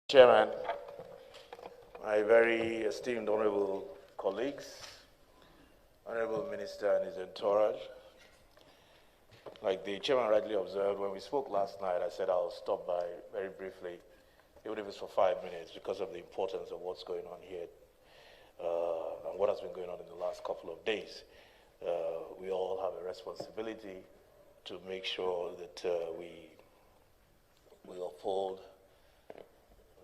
Chairman, my very esteemed honorable colleagues, honorable minister and his entourage, like the chairman rightly observed, when we spoke last night, I said I'll stop by very briefly, even if it's for 5 minutes, because of the importance of what's going on here and what has been going on in the last couple of days. We all have a responsibility to make sure that we uphold,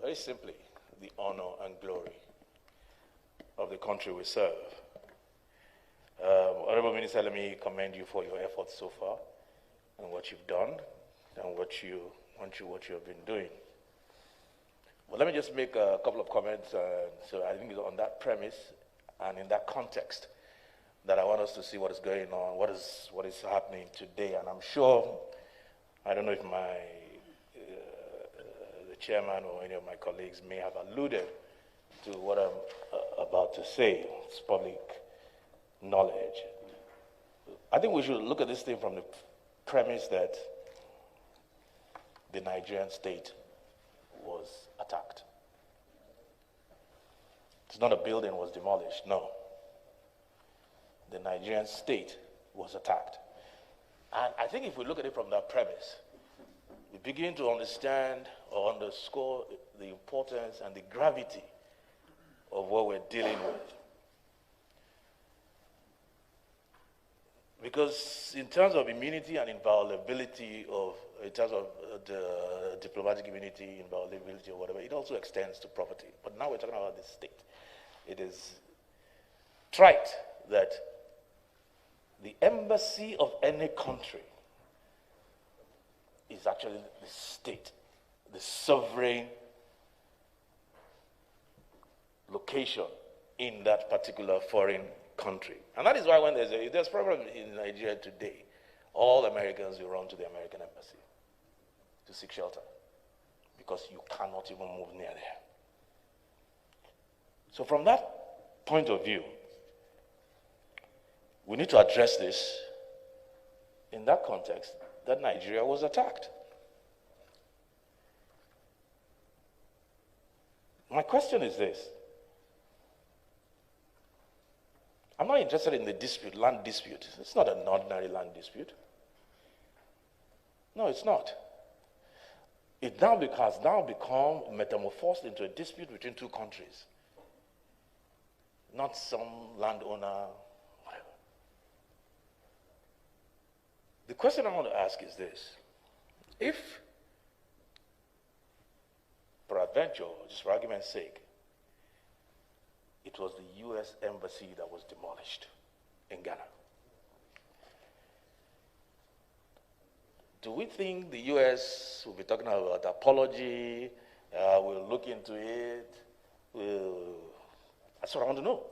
very simply, the honor and glory of the country we serve. Honorable Minister, let me commend you for your efforts so far and what you've done and what you have been doing. But let me just make a couple of comments. So I think it's on that premise and in that context that I want us to see what is going on, what is happening today. And I'm sure, I don't know if the chairman or any of my colleagues may have alluded to what I'm about to say. It's public knowledge. I think we should look at this thing from the premise that the Nigerian state was attacked. It's not a building was demolished, no. The Nigerian state was attacked. And I think if we look at it from that premise, we begin to understand or underscore the importance and the gravity of what we're dealing with. Because in terms of immunity and inviolability in terms of the diplomatic immunity, inviolability or whatever, it also extends to property. But now we're talking about the state. It is trite that the embassy of any country is actually the state, the sovereign location in that particular foreign country. And that is why when there's problem in Nigeria today, all Americans will run to the American embassy to seek shelter because you cannot even move near there. So from that point of view, we need to address this in that context that Nigeria was attacked. My question is this. I'm not interested in the dispute, land dispute. It's not an ordinary land dispute. No, it's not. It has now become metamorphosed into a dispute between two countries. Not some landowner, whatever. The question I want to ask is this. If, peradventure, just for argument's sake, it was the U.S. embassy that was demolished in Ghana, do we think the U.S. will be talking about apology, we'll look into it, that's what I want to know.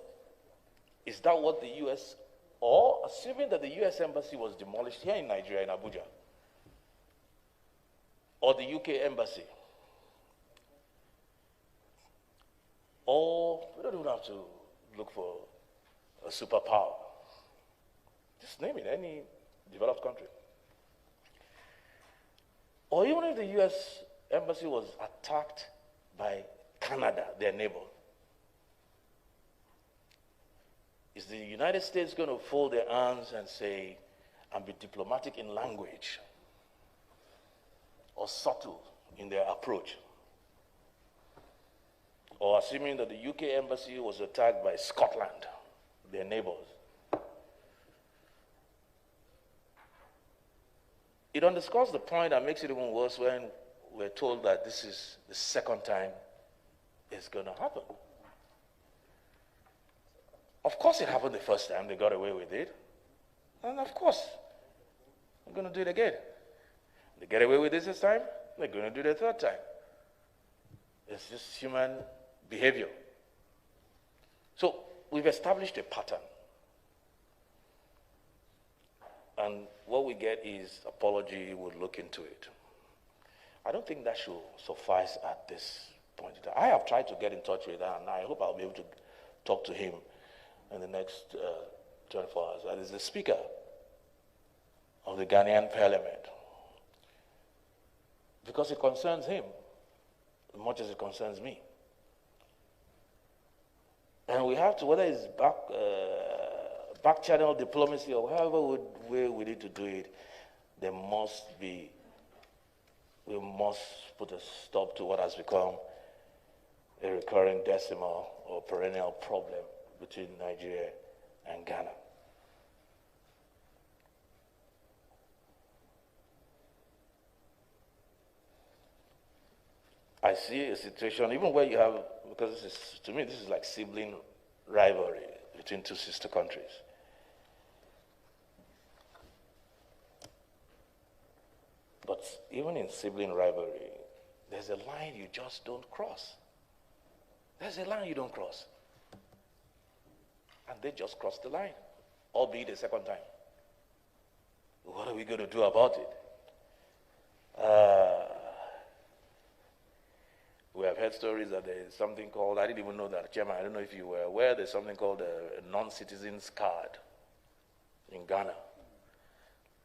Is that what the U.S., or assuming that the U.S. embassy was demolished here in Nigeria, in Abuja, or the U.K. embassy, or we don't even have to look for a superpower. Just name it, any developed country. Or even if the U.S. embassy was attacked by Canada, their neighbor, is the United States going to fold their arms and say, and be diplomatic in language, or subtle in their approach? Or assuming that the UK embassy was attacked by Scotland, their neighbors. It underscores the point and makes it even worse when we're told that this is the second time it's going to happen. Of course it happened the first time, they got away with it. And of course, they're going to do it again. They get away with this time, they're going to do it a third time. It's just human behavior. So we've established a pattern. And what we get is apology, we'll look into it. I don't think that should suffice at this point. I have tried to get in touch with him, and I hope I'll be able to talk to him in the next 24 hours. That is the Speaker of the Ghanaian parliament because it concerns him as much as it concerns me. And we have to, whether it's back channel diplomacy or however way we need to do it, we must put a stop to what has become a recurring decimal or perennial problem between Nigeria and Ghana. I see a situation, even where you have, because to me, this is like sibling rivalry between two sister countries. But even in sibling rivalry, there's a line you just don't cross. There's a line you don't cross. And they just crossed the line, albeit a second time. What are we going to do about it? We have heard stories that there is something called, I didn't even know that, Chairman, I don't know if you were aware, there's something called a non-citizen's card in Ghana.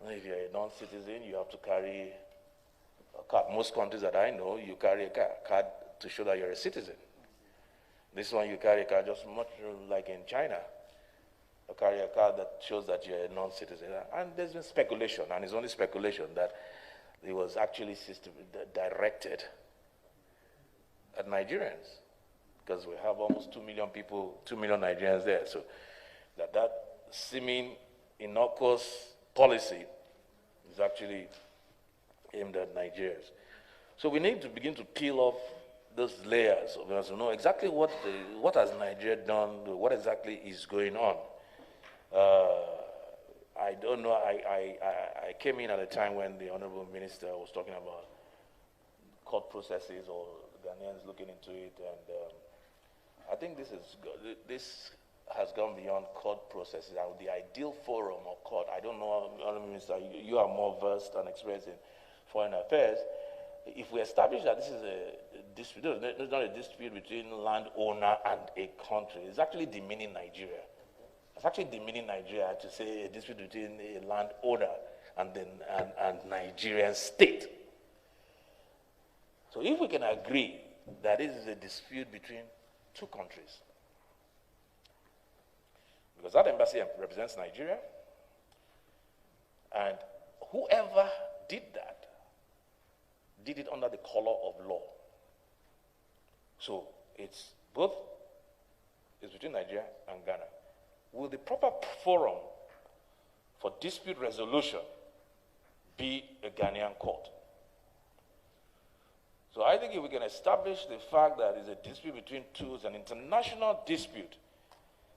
And if you're a non-citizen, you have to carry a card. Most countries that I know, you carry a card to show that you're a citizen. This one, you carry a card just much like in China. You carry a card that shows that you're a non-citizen. And there's been speculation, and it's only speculation, that it was actually directed at Nigerians, because we have almost 2 million people, 2 million Nigerians there. So that seeming innocuous policy is actually aimed at Nigerians. So we need to begin to peel off those layers of us to know exactly what has Nigeria done, what exactly is going on. I don't know. I came in at a time when the Honorable Minister was talking about court processes or Ghanaians looking into it, and I think this has gone beyond court processes. And the ideal forum of court, I don't know, Honorable Minister, you are more versed and experienced in foreign affairs. If we establish that this is a dispute, it's not a dispute between landowner and a country, it's actually demeaning Nigeria. It's actually demeaning Nigeria to say a dispute between a landowner and Nigerian state. So if we can agree that this is a dispute between two countries, because that embassy represents Nigeria, and whoever did that did it under the color of law. So it's between Nigeria and Ghana. Will the proper forum for dispute resolution be a Ghanaian court? So I think if we can establish the fact that it's a dispute between two, it's an international dispute,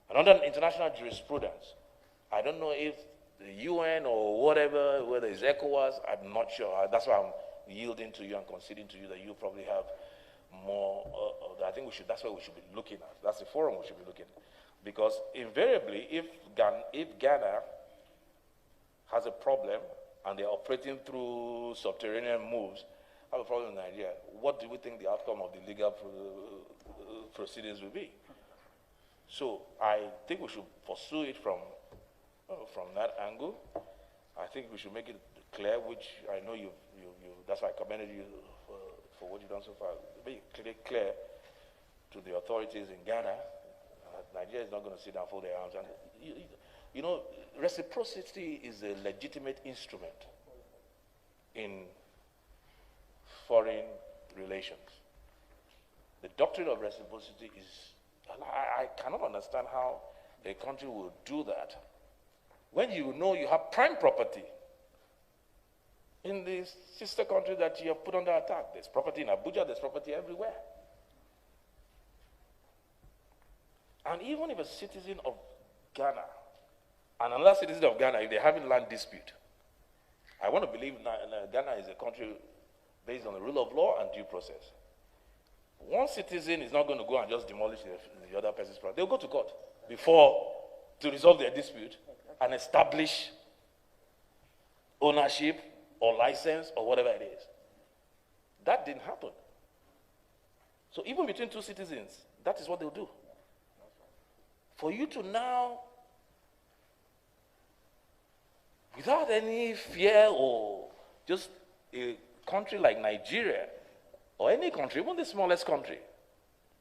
and under international jurisprudence, I don't know if the UN or whatever, whether it's ECOWAS, I'm not sure. That's why I'm yielding to you and conceding to you that you probably have more. I think that's what we should be looking at. That's the forum we should be looking at. Because invariably, if Ghana has a problem and they're operating through subterranean moves, have a problem in Nigeria, what do we think the outcome of the legal proceedings will be? So I think we should pursue it from that angle. I think we should make it clear, which I know that's why I commended you for what you've done so far. Make it clear to the authorities in Ghana. Nigeria is not going to sit down and fold their arms. And you know, reciprocity is a legitimate instrument in foreign relations. The doctrine of reciprocity is, I cannot understand how a country will do that when you know you have prime property in the sister country that you have put under attack. There's property in Abuja, there's property everywhere. And even if a citizen of Ghana and another citizen of Ghana, if they're having land dispute, I want to believe Ghana is a country based on the rule of law and due process. One citizen is not going to go and just demolish the other person's property. They'll go to court to resolve their dispute and establish ownership or license or whatever it is. That didn't happen. So even between two citizens, that is what they'll do. For you to now without any fear, or just a country like Nigeria, or any country, even the smallest country,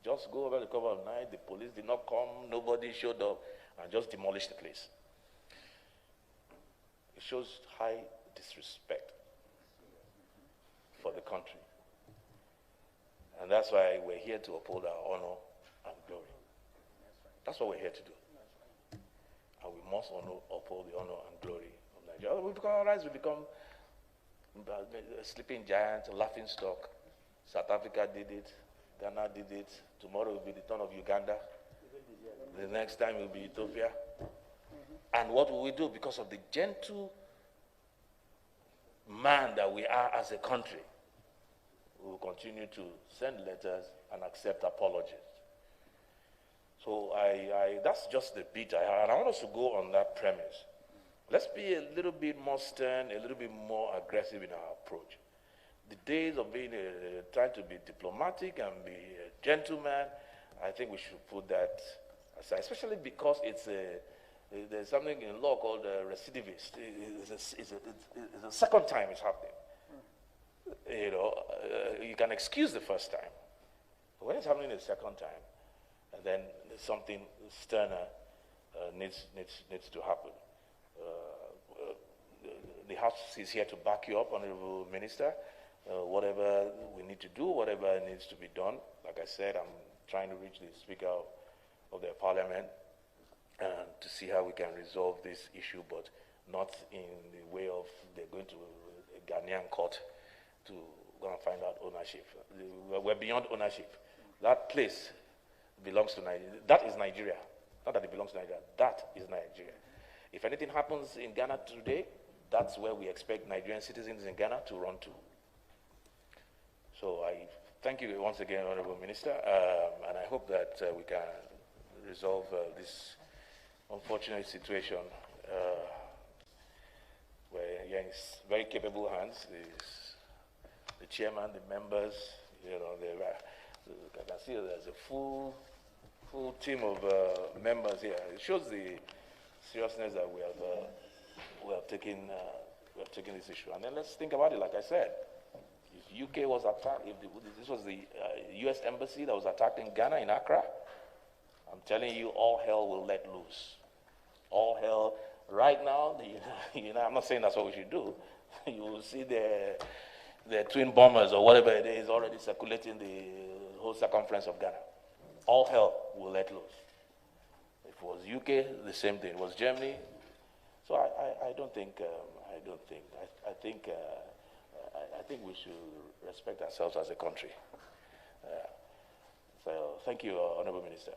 just go over the cover of night, the police did not come, nobody showed up, and just demolish the place. It shows high disrespect for the country. And that's why we're here to uphold our honor and glory. That's what we're here to do. And we must uphold the honor and glory of Nigeria. Otherwise, we become a sleeping giant, a laughing stock. South Africa did it. Ghana did it. Tomorrow will be the turn of Uganda. The next time will be Ethiopia. And what will we do? Because of the gentle man that we are as a country, we will continue to send letters and accept apologies. So that's just the beat I have. And I want us to go on that premise. Let's be a little bit more stern, a little bit more aggressive in our approach. The days of being trying to be diplomatic and be a gentleman, I think we should put that aside, especially because there's something in law called recidivist. It's the second time it's happening. You can excuse the first time, but when it's happening the second time, and then something sterner needs to happen. The House is here to back you up, Honorable Minister. Whatever we need to do, whatever needs to be done. Like I said, I'm trying to reach the Speaker of the Parliament to see how we can resolve this issue, but not in the way of they're going to a Ghanaian court to go and find out ownership. We're beyond ownership. That place belongs to Nigeria. That is Nigeria. Not that it belongs to Nigeria. That is Nigeria. If anything happens in Ghana today, that's where we expect Nigerian citizens in Ghana to run to. So I thank you once again, Honorable Minister, and I hope that we can resolve this unfortunate situation where you're in very capable hands. The chairman, the members, I can see there's a full team of members here. It shows the seriousness that we have taken this issue. And then let's think about it. Like I said, if UK was attacked, if this was the U.S. embassy that was attacked in Ghana, in Accra, I'm telling you, all hell will let loose. All hell. Right now, I'm not saying that's what we should do. You will see the twin bombers or whatever it is already circulating the whole circumference of Ghana. All hell will let loose. If it was UK, the same thing. It was Germany. So I think we should respect ourselves as a country. So thank you, Honorable Minister.